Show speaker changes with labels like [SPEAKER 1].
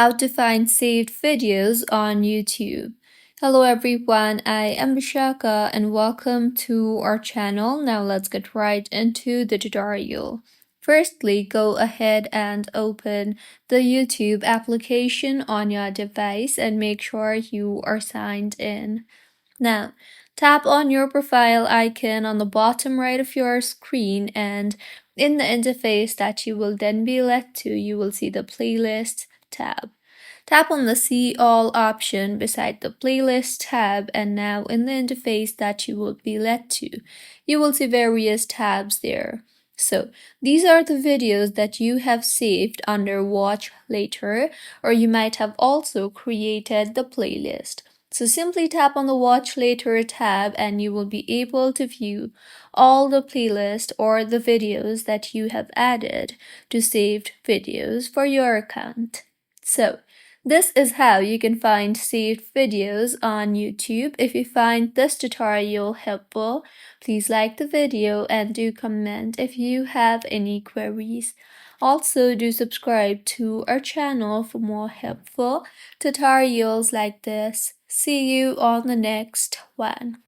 [SPEAKER 1] how to find saved videos on YouTube. Hello everyone, I am Vishaka and welcome to our channel. Now let's get right into the tutorial. Firstly, go ahead and open the YouTube application on your device and make sure you are signed in. Now, tap on your profile icon on the bottom right of your screen, and in the interface that you will then be led to, you will see the Playlist tab. Tap on the See All option beside the Playlist tab, and now in the interface that you will be led to, you will see various tabs there. So, these are the videos that you have saved under Watch Later, or you might have also created the playlist. So simply tap on the Watch Later tab and you will be able to view all the playlist or the videos that you have added to saved videos for your account. So, this is how you can find saved videos on YouTube. If you find this tutorial helpful, please like the video and do comment if you have any queries. Also, do subscribe to our channel for more helpful tutorials like this. See you on the next one.